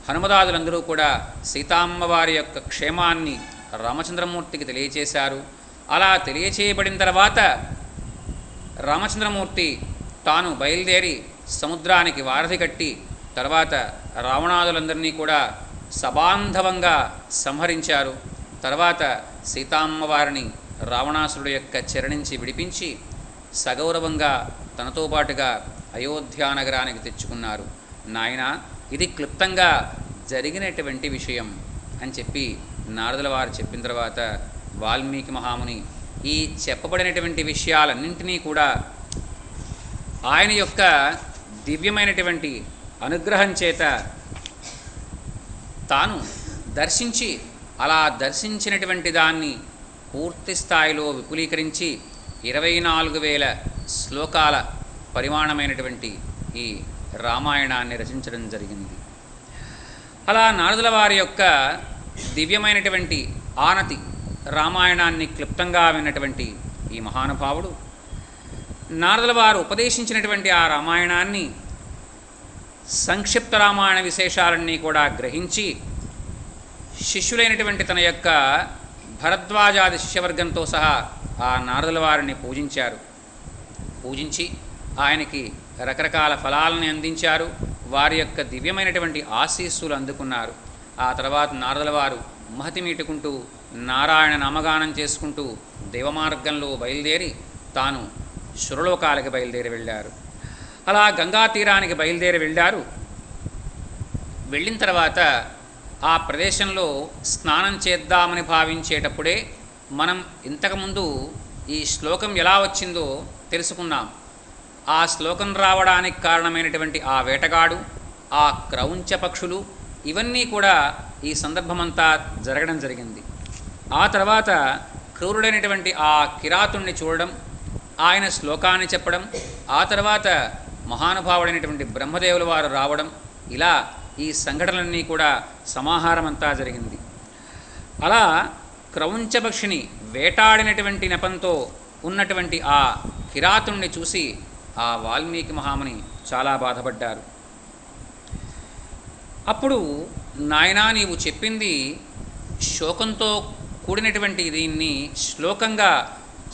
హనుమదాదులందరూ కూడా సీతామ్మవారి యొక్క క్షేమాన్ని రామచంద్రమూర్తికి తెలియచేశారు. అలా తెలియచేయబడిన తర్వాత రామచంద్రమూర్తి తాను బయలుదేరి సముద్రానికి వారధి కట్టి తర్వాత రావణాదులందరినీ కూడా సబాంధవంగా సంహరించారు. తర్వాత సీతామ్మవారిని రావణాసురుడు యొక్క చెర నుంచి విడిపించి సగౌరవంగా తనతో పాటుగా అయోధ్యానగరానికి తెచ్చుకున్నారు. నాయన, ఇది క్లుప్తంగా జరిగినటువంటి విషయం అని చెప్పి నారదుల వారు చెప్పిన తర్వాత వాల్మీకి మహాముని ఈ చెప్పబడినటువంటి విషయాలన్నింటినీ కూడా ఆయన యొక్క దివ్యమైనటువంటి అనుగ్రహం చేత తాను దర్శించి, అలా దర్శించినటువంటి దాన్ని పూర్తి స్థాయిలో విపులీకరించి 24,000 శ్లోకాల పరిమాణమైనటువంటి ఈ రామాయణాన్ని రచించడం జరిగింది. అలా నారదుల వారి యొక్క దివ్యమైనటువంటి ఆనతి రామాయణాన్ని క్లుప్తంగా విన్నటువంటి ఈ మహానుభావుడు నారదుల వారు ఉపదేశించినటువంటి ఆ రామాయణాన్ని సంక్షిప్త రామాయణ విశేషాలన్నీ కూడా గ్రహించి శిష్యులైనటువంటి తన యొక్క భరద్వాజాది శిష్యవర్గంతో సహా ఆ నారదుల వారిని పూజించారు. పూజించి ఆయనకి రకరకాల ఫలాలని అందించారు. వారి యొక్క దివ్యమైనటువంటి ఆశీస్సులు అందుకున్నారు. ఆ తర్వాత నారదుల వారు మహతి మీటుకుంటూ నారాయణ నామగానం చేసుకుంటూ దేవమార్గంలో బయలుదేరి తాను సురలోకాలకి బయలుదేరి వెళ్ళారు. అలా గంగా తీరానికి బయలుదేరి వెళ్ళారు. వెళ్ళిన తర్వాత ఆ ప్రదేశంలో స్నానం చేద్దామని భావించేటప్పుడే మనం ఇంతకుముందు ఈ శ్లోకం ఎలా వచ్చిందో తెలుసుకున్నాం. ఆ శ్లోకం రావడానికి కారణమైనటువంటి ఆ వేటగాడు, ఆ క్రౌంచ పక్షులు, ఇవన్నీ కూడా ఈ సందర్భమంతా జరగడం జరిగింది. ఆ తర్వాత క్రూరుడైనటువంటి ఆ కిరాతుణ్ణి చూడడం, ఆయన శ్లోకాన్ని చెప్పడం, ఆ తర్వాత మహానుభావుడైనటువంటి బ్రహ్మదేవుల వారు రావడం, ఇలా ఈ సంఘటనలన్నీ కూడా సమాహారం అంతా జరిగింది. అలా క్రౌంచపక్షిని వేటాడినటువంటి నెపంతో ఉన్నటువంటి ఆ కిరాతుణ్ణి చూసి ఆ వాల్మీకి మహాముని చాలా బాధపడ్డారు. అప్పుడు నాయనా, నీవు చెప్పింది శోకంతో కూడినటువంటి దీన్ని శ్లోకంగా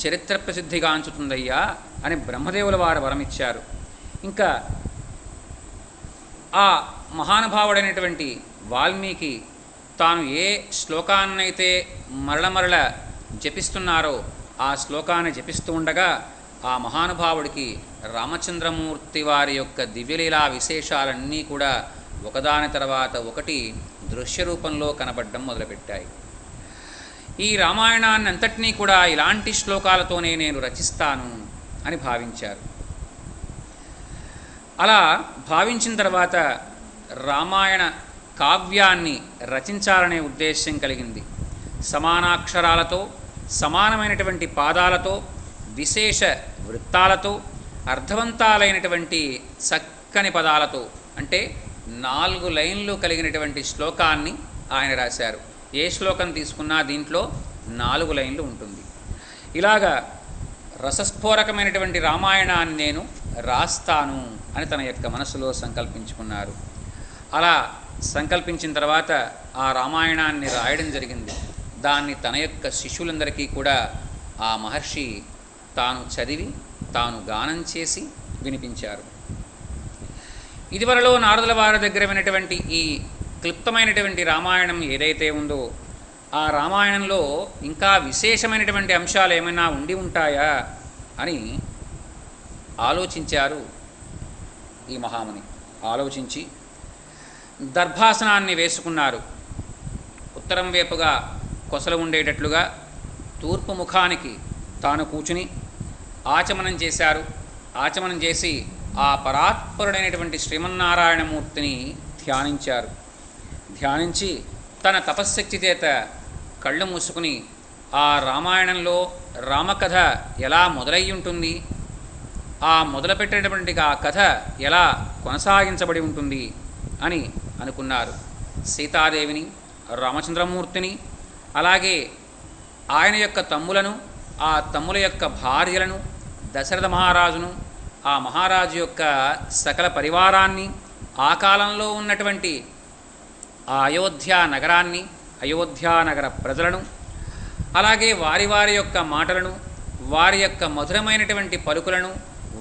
చరిత్ర ప్రసిద్ధిగాంచుతుందయ్యా అని బ్రహ్మదేవుల వారు వరమిచ్చారు. ఇంకా ఆ మహానుభావుడైనటువంటి వాల్మీకి తాను ఏ శ్లోకాన్నైతే మరల జపిస్తున్నారో ఆ శ్లోకాన్ని జపిస్తూ ఉండగా ఆ మహానుభావుడికి రామచంద్రమూర్తి వారి యొక్క దివ్యలీలా విశేషాలన్నీ కూడా ఒకదాని తర్వాత ఒకటి దృశ్య రూపంలో కనబడడం మొదలుపెట్టాయి. ఈ రామాయణాన్ని అంతటినీ కూడా ఇలాంటి శ్లోకాలతోనే నేను రచిస్తాను అని భావించారు. అలా భావించిన తర్వాత రామాయణ కావ్యాన్ని రచించాలనే ఉద్దేశం కలిగింది. సమానాక్షరాలతో, సమానమైనటువంటి పాదాలతో, విశేష వృత్తాలతో, అర్థవంతాలైనటువంటి చక్కని పదాలతో, అంటే 4 లైన్లు కలిగినటువంటి శ్లోకాన్ని ఆయన రాశారు. ఏ శ్లోకం తీసుకున్నా దీంట్లో 4 లైన్లు ఉంటుంది. ఇలాగా రసస్ఫోరకమైనటువంటి రామాయణాన్ని నేను రాస్తాను అని తన యొక్క మనసులో సంకల్పించుకున్నారు. అలా సంకల్పించిన తర్వాత ఆ రామాయణాన్ని రాయడం జరిగింది. దాన్ని తన యొక్క శిష్యులందరికీ కూడా ఆ మహర్షి తాను చదివి తాను గానం చేసి వినిపించారు. ఇదివరలో నారదుల వారి దగ్గర వినటువంటి ఈ క్లుప్తమైనటువంటి రామాయణం ఏదైతే ఉందో ఆ రామాయణంలో ఇంకా విశేషమైనటువంటి అంశాలు ఏమైనా ఉండి ఉంటాయా అని ఆలోచించారు ఈ మహాముని. ఆలోచించి దర్భాసనాన్ని వేసుకున్నారు. ఉత్తరం వైపుగా కొసలు ఉండేటట్లుగా తూర్పు ముఖానికి తాను కూర్చుని ఆచమనం చేశారు. ఆచమనం చేసి ఆ పరాత్పరుడైనటువంటి శ్రీమన్నారాయణమూర్తిని ధ్యానించారు. ధ్యానించి తన తపశ్శక్తి చేత కళ్ళు మూసుకుని ఆ రామాయణంలో రామకథ ఎలా మొదలై ఉంటుంది, ఆ మొదలుపెట్టినటువంటి ఆ కథ ఎలా కొనసాగించబడి ఉంటుంది అని అనుకున్నారు. సీతాదేవిని, రామచంద్రమూర్తిని, అలాగే ఆయన యొక్క తమ్ములను, ఆ తమ్ముల యొక్క భార్యలను, దశరథ మహారాజును, ఆ మహారాజు యొక్క సకల పరివారాన్ని, ఆ కాలంలో ఉన్నటువంటి ఆ అయోధ్య నగరాన్ని, అయోధ్యా నగర ప్రజలను, అలాగే వారి వారి యొక్క మాటలను, వారి యొక్క మధురమైనటువంటి పలుకులను,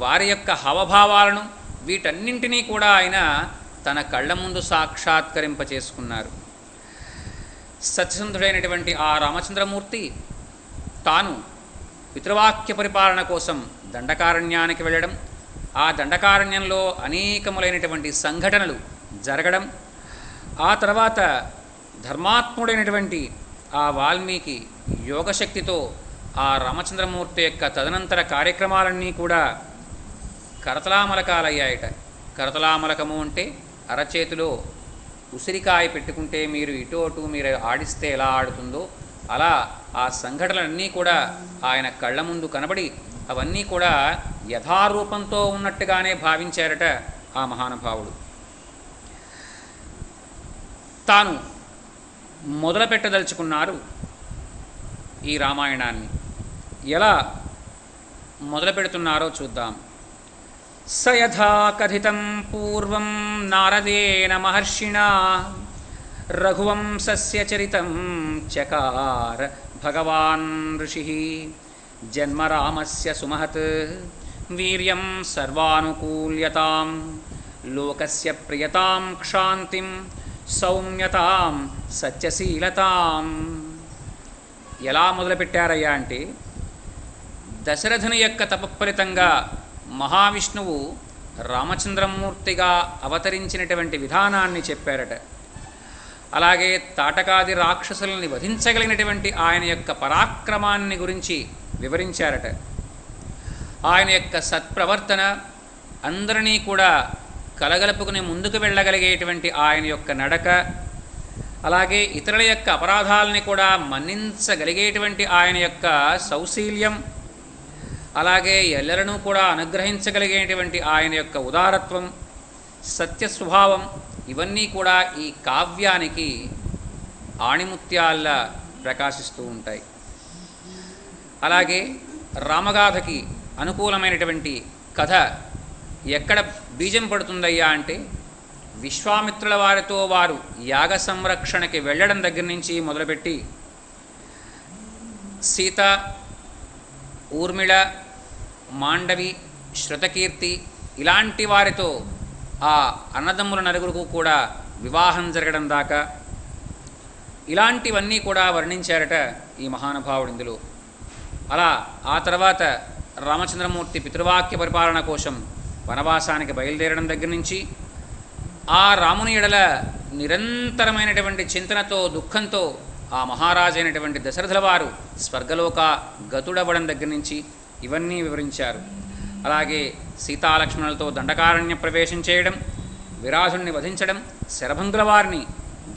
వారి యొక్క హావభావాలను, వీటన్నింటినీ కూడా ఆయన తన కళ్ళ ముందు సాక్షాత్కరింపచేసుకున్నారు. సత్యసంధుడైనటువంటి ఆ రామచంద్రమూర్తి తాను పితృవాక్య పరిపాలన కోసం దండకారణ్యానికి వెళ్ళడం, ఆ దండకారణ్యంలో అనేకములైనటువంటి సంఘటనలు జరగడం, ఆ తర్వాత ధర్మాత్ముడైనటువంటి ఆ వాల్మీకి యోగశక్తితో ఆ రామచంద్రమూర్తి యొక్క తదనంతర కార్యక్రమాలన్నీ కూడా కరతలామలకాలయ్యాయట. కరతలామలకము అంటే అరచేతిలో ఉసిరికాయ పెట్టుకుంటే మీరు ఇటు అటు మీరు ఆడిస్తే ఎలా ఆడుతుందో అలా ఆ సంఘటనలన్నీ కూడా ఆయన కళ్ళ ముందు కనబడి అవన్నీ కూడా యథారూపంతో ఉన్నట్టుగానే భావించారట ఆ మహానుభావుడు. తాను మొదలు పెట్టదలుచుకున్నారు ఈ రామాయణాన్ని. ఎలా మొదలు పెడుతున్నారో చూద్దాం. స యథా కథితం పూర్వం నారదేన మహర్షిణా రఘువంశస్య చరితం చకార భగవాన్ ఋషి జన్మరామస్య సుమహత్ వీర్యం సర్వానుకూల్యతాం లోకస్య ప్రియతాం క్షాంతిం సౌమ్యతాం సత్యశీలతాం. ఎలా మొదలుపెట్టారయ్యా అంటే దశరథుని యొక్క తపఫలితంగా మహావిష్ణువు రామచంద్రమూర్తిగా అవతరించినటువంటి విధానాన్ని చెప్పారట. అలాగే తాటకాది రాక్షసుల్ని వధించగలిగినటువంటి ఆయన యొక్క పరాక్రమాన్ని గురించి వివరించారట. ఆయన యొక్క సత్ప్రవర్తన, అందరినీ కూడా కలగలుపుకుని ముందుకు వెళ్ళగలిగేటువంటి ఆయన యొక్క నడక, అలాగే ఇతరుల యొక్క అపరాధాలని కూడా మన్నించగలిగేటువంటి ఆయన యొక్క సౌశీల్యం, అలాగే ఎల్లరనూ కూడా అనుగ్రహించగలిగేటువంటి ఆయన యొక్క ఉదారత్వం, సత్య స్వభావం, ఇవన్నీ కూడా ఈ కావ్యానికి ఆణిముత్యాల్లా ప్రకాశిస్తూ ఉంటాయి. అలాగే రామగాథకి అనుకూలమైనటువంటి కథ ఎక్కడ బీజం పడుతుందయ్యా అంటే విశ్వామిత్రుల వారితో వారు యాగ సంరక్షణకి వెళ్ళడం దగ్గర నుంచి మొదలుపెట్టి సీత, ఊర్మిళ, మాండవి, శృతకీర్తి ఇలాంటి వారితో ఆ అన్నదమ్ముల నలుగురికి కూడా వివాహం జరగడం దాకా ఇలాంటివన్నీ కూడా వర్ణించారట ఈ మహానుభావుడు ఇందులో. అలా ఆ తర్వాత రామచంద్రమూర్తి పితృవాక్య పరిపాలన కోసం వనవాసానికి బయలుదేరడం దగ్గర నుంచి ఆ రాముని ఎడల నిరంతరమైనటువంటి చింతనతో, దుఃఖంతో ఆ మహారాజైనటువంటి దశరథుల వారు స్వర్గలోక గతుడవ్వడం దగ్గర నుంచి ఇవన్నీ వివరించారు. అలాగే సీతాలక్ష్మణులతో దండకారణ్య ప్రవేశం చేయడం, విరాధుణ్ణి వధించడం, శరభంగుల వారిని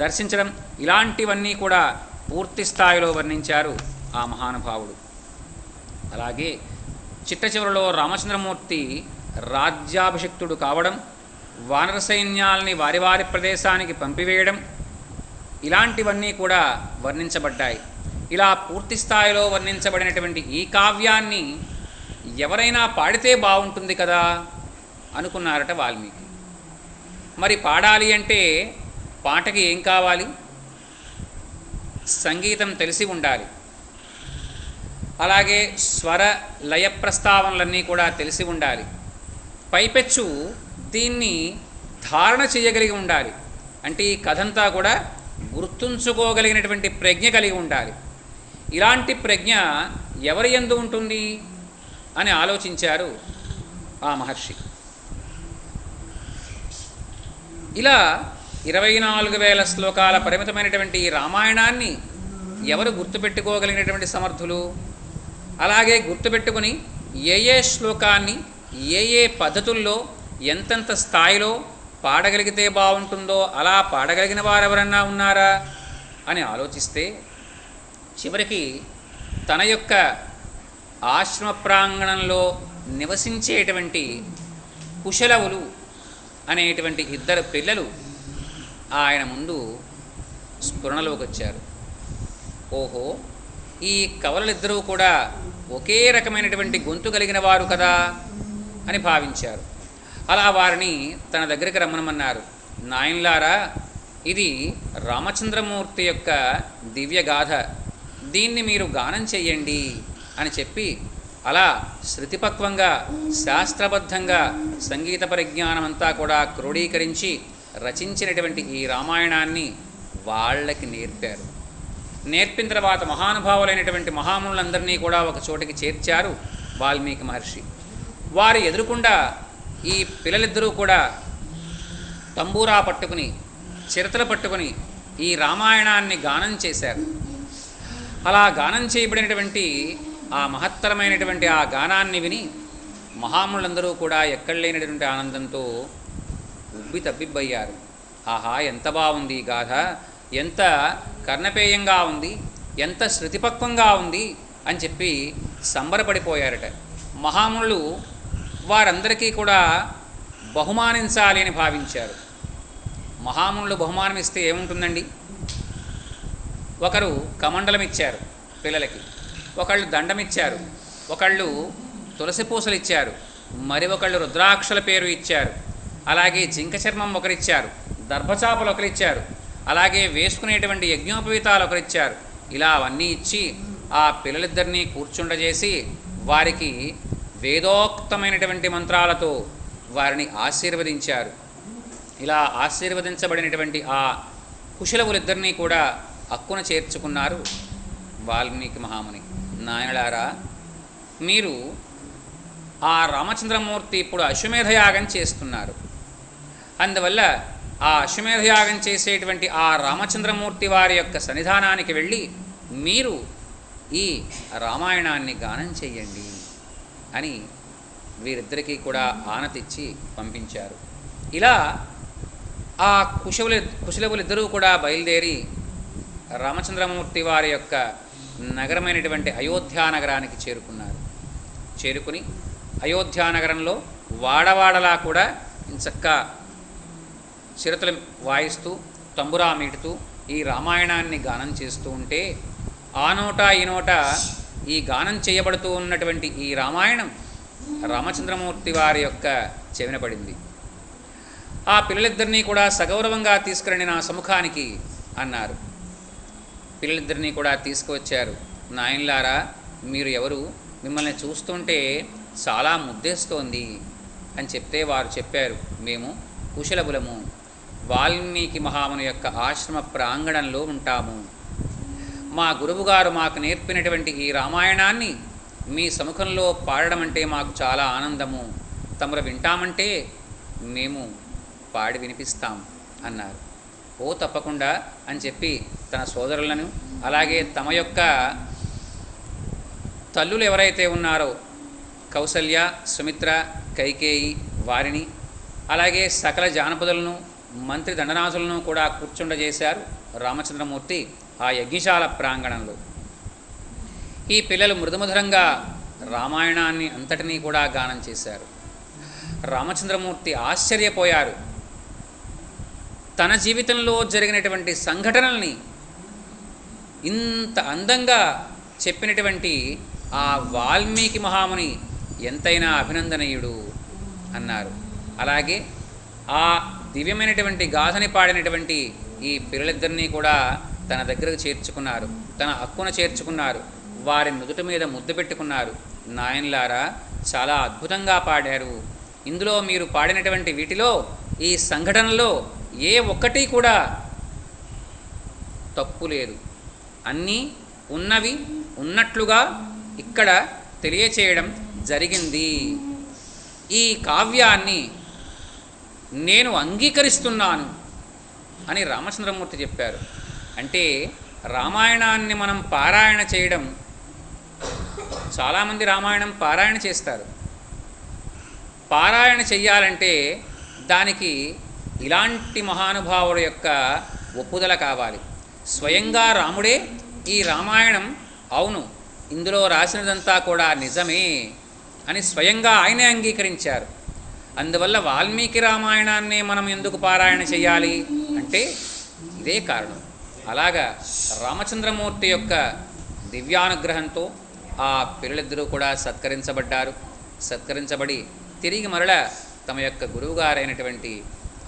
దర్శించడం, ఇలాంటివన్నీ కూడా పూర్తి స్థాయిలో వర్ణించారు ఆ మహానుభావుడు. అలాగే చిట్ట చివరిలో రామచంద్రమూర్తి రాజ్యాభిషిక్తుడు కావడం, వానర సైన్యాల్ని వారి వారి ప్రదేశానికి పంపివేయడం, ఇలాంటివన్నీ కూడా వర్ణించబడ్డాయి. ఇలా పూర్తి స్థాయిలో వర్ణించబడినటువంటి ఈ కావ్యాన్ని ఎవరైనా పాడితే బాగుంటుంది కదా అనుకున్నారట వాల్మీకి. మరి పాడాలి అంటే పాటకి ఏం కావాలి? సంగీతం తెలిసి ఉండాలి. అలాగే స్వర లయ ప్రస్తావనలన్నీ కూడా తెలిసి ఉండాలి. పైపెచ్చు దీన్ని ధారణ చేయగలిగి ఉండాలి. అంటే ఈ కథంతా కూడా గుర్తుంచుకోగలిగినటువంటి ప్రజ్ఞ కలిగి ఉండాలి. ఇలాంటి ప్రజ్ఞ ఎవరి యందు ఉంటుంది అని ఆలోచించారు ఆ మహర్షి. ఇలా 24,000 శ్లోకాల పరిమితమైనటువంటి ఈ రామాయణాన్ని ఎవరు గుర్తుపెట్టుకోగలిగినటువంటి సమర్థులు? అలాగే గుర్తుపెట్టుకుని ఏ శ్లోకాన్ని ఏ పద్ధతుల్లో ఎంతెంత స్థాయిలో పాడగలిగితే బాగుంటుందో అలా పాడగలిగిన వారెవరన్నా ఉన్నారా అని ఆలోచిస్తే చివరికి తన యొక్క ఆశ్రమ ప్రాంగణంలో నివసించేటువంటి కుశలవులు అనేటువంటి 2 పిల్లలు ఆయన ముందు స్ఫురణలోకి వచ్చారు. ఓహో, ఈ కవలలిద్దరూ కూడా ఒకే రకమైనటువంటి గొంతు కలిగిన వారు కదా అని భావించారు. అలా వారిని తన దగ్గరికి రమ్మనమన్నారు. నాయనలారా, ఇది రామచంద్రమూర్తి యొక్క దివ్యగాథ, దీన్ని మీరు గానం చెయ్యండి అని చెప్పి అలా శృతిపక్వంగా శాస్త్రబద్ధంగా సంగీత పరిజ్ఞానం అంతా కూడా క్రోడీకరించి రచించినటువంటి ఈ రామాయణాన్ని వాళ్ళకి నేర్పారు. నేర్పిన తర్వాత మహానుభావులైనటువంటి మహామునులందరినీ కూడా ఒక చోటికి చేర్చారు వాల్మీకి మహర్షి. వారు ఎదురుకుండా ఈ పిల్లలిద్దరూ కూడా తంబూరా పట్టుకుని చిరతలు పట్టుకుని ఈ రామాయణాన్ని గానం చేశారు. అలా గానం చేయబడినటువంటి ఆ మహత్తరమైనటువంటి ఆ గానాన్ని విని మహామునులందరూ కూడా ఎక్కడ లేనటువంటి ఆనందంతో ఉబ్బి తబ్బిబ్బయ్యారు. ఆహా, ఎంత బాగుంది ఈ గాథ, ఎంత కర్ణపేయంగా ఉంది, ఎంత శృతిపక్వంగా ఉంది అని చెప్పి సంబరపడిపోయారట. మహామునులు వారందరికీ కూడా బహుమానించాలి అని భావించారు. మహామునులు బహుమానం ఇస్తే ఏముంటుందండి? ఒకరు కమండలం ఇచ్చారు పిల్లలకి, ఒకళ్ళు దండం ఇచ్చారు, ఒకళ్ళు తులసి పూసలు ఇచ్చారు, మరి ఒకళ్ళు రుద్రాక్షల పేరు ఇచ్చారు, అలాగే జింక చర్మం ఒకరిచ్చారు, దర్భచాపలు ఒకరిచ్చారు, అలాగే వేసుకునేటువంటి యజ్ఞోపవీతాలు ఒకరిచ్చారు. ఇలా అవన్నీ ఇచ్చి ఆ పిల్లలిద్దరినీ కూర్చుండజేసి వారికి వేదోక్తమైనటువంటి మంత్రాలతో వారిని ఆశీర్వదించారు. ఇలా ఆశీర్వదించబడినటువంటి ఆ కుశలవులిద్దరినీ కూడా అక్కున చేర్చుకున్నారు వాల్మీకి మహాముని. నాయనలారా, మీరు ఆ రామచంద్రమూర్తి ఇప్పుడు అశ్వమేధయాగం చేస్తున్నారు. అందువల్ల ఆ అశ్వమేధయాగం చేసేటువంటి ఆ రామచంద్రమూర్తి వారి యొక్క సన్నిధానానికి వెళ్ళి మీరు ఈ రామాయణాన్ని గానం చెయ్యండి అని వీరిద్దరికీ కూడా ఆనతిచ్చి పంపించారు. ఇలా ఆ కుశలవులిద్దరూ కూడా బయలుదేరి రామచంద్రమూర్తి వారి యొక్క నగరమైనటువంటి అయోధ్యా నగరానికి చేరుకున్నారు. చేరుకుని అయోధ్యా నగరంలో వాడవాడలా కూడా చక్కగా చిరతలు వాయిస్తూ తంబురా మీటుతూ ఈ రామాయణాన్ని గానం చేస్తూ ఉంటే ఆ నోట ఈ నోట ఈ గానం చేయబడుతూ ఉన్నటువంటి ఈ రామాయణం రామచంద్రమూర్తి వారి యొక్క చెవిన పడింది. ఆ పిల్లలిద్దరినీ కూడా సగౌరవంగా తీసుకురండి నా సముఖానికి అన్నారు. పిల్లలిద్దరినీ కూడా తీసుకువచ్చారు. నాయనలారా, మీరు ఎవరు? మిమ్మల్ని చూస్తుంటే చాలా ముద్దేస్తోంది అని చెప్తే వారు చెప్పారు, మేము కుశలబులము, వాల్మీకి మహాముని యొక్క ఆశ్రమ ప్రాంగణంలో ఉంటాము. మా గురువుగారు మాకు నేర్పినటువంటి ఈ రామాయణాన్ని మీ సముఖంలో పాడడం అంటే మాకు చాలా ఆనందము, తమరు వింటామంటే మేము పాడి వినిపిస్తాం అన్నారు. ఓ తప్పకుండా అని చెప్పి తన సోదరులను అలాగే తమ యొక్క తల్లులు ఎవరైతే ఉన్నారో కౌసల్య, సుమిత్ర, కైకేయి వారిని, అలాగే సకల జానపదులను, మంత్రి దండనాథులను కూడా కూర్చుండజేశారు రామచంద్రమూర్తి ఆ యజ్ఞశాల ప్రాంగణంలో. ఈ పిల్లలు మృదుమధురంగా రామాయణాన్ని అంతటినీ కూడా గానం చేశారు. రామచంద్రమూర్తి ఆశ్చర్యపోయారు. తన జీవితంలో జరిగినటువంటి సంఘటనల్ని ఇంత అందంగా చెప్పినటువంటి ఆ వాల్మీకి మహాముని ఎంతైనా అభినందనీయుడు అన్నారు. అలాగే ఆ దివ్యమైనటువంటి గాథని పాడినటువంటి ఈ పిల్లలిద్దరినీ కూడా తన దగ్గరకు చేర్చుకున్నారు, తన హక్కున చేర్చుకున్నారు, వారి నుదుటి మీద ముద్దు పెట్టుకున్నారు. నాయనలారా, చాలా అద్భుతంగా పాడారు. ఇందులో మీరు పాడినటువంటి వీటిలో, ఈ సంఘటనలో ఏ ఒక్కటి కూడా తప్పు లేదు. అన్నీ ఉన్నవి ఉన్నట్లుగా ఇక్కడ తెలియచేయడం జరిగింది. ఈ కావ్యాన్ని నేను అంగీకరిస్తున్నాను అని రామచంద్రమూర్తి చెప్పారు. అంటే రామాయణాన్ని మనం పారాయణ చేయడం, చాలామంది రామాయణం పారాయణ చేస్తారు. పారాయణ చెయ్యాలంటే దానికి ఇలాంటి మహానుభావుల యొక్క ఒప్పుదల కావాలి. స్వయంగా రాముడే ఈ రామాయణం అవును, ఇందులో రాసినదంతా కూడా నిజమే అని స్వయంగా ఆయనే అంగీకరించారు. అందువల్ల వాల్మీకి రామాయణాన్నే మనం ఎందుకు పారాయణ చేయాలి అంటే ఇదే కారణం. అలాగా రామచంద్రమూర్తి యొక్క దివ్యానుగ్రహంతో ఆ పిల్లలిద్దరూ కూడా సత్కరించబడ్డారు. సత్కరించబడి తిరిగి మరల తమ యొక్క గురువుగారైనటువంటి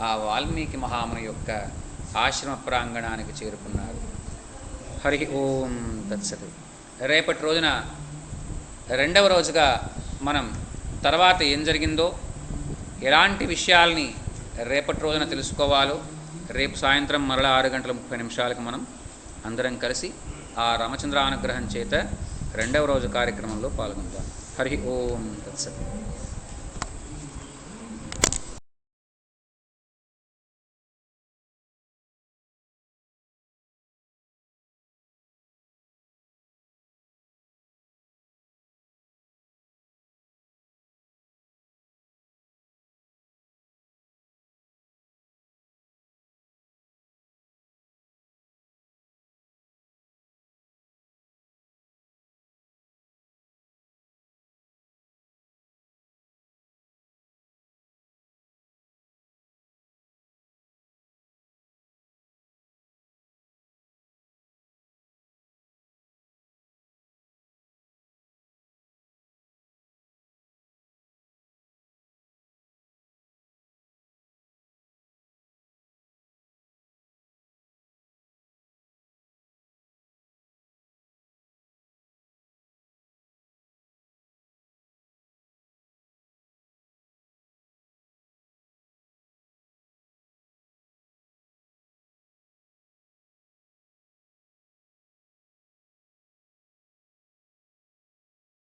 ఆ వాల్మీకి మహాముని యొక్క ఆశ్రమ ప్రాంగణానికి చేరుకున్నారు. హరి ఓం తత్సత్. రేపటి రోజున రెండవ రోజుగా మనం తర్వాత ఏం జరిగిందో, ఎలాంటి విషయాల్ని రేపటి రోజున తెలుసుకోవాలో రేపు సాయంత్రం మరలా 6:30 మనం అందరం కలిసి ఆ రామచంద్రానుగ్రహం చేత రెండవ రోజు కార్యక్రమంలో పాల్గొందాం. హరి ఓం తత్సత్.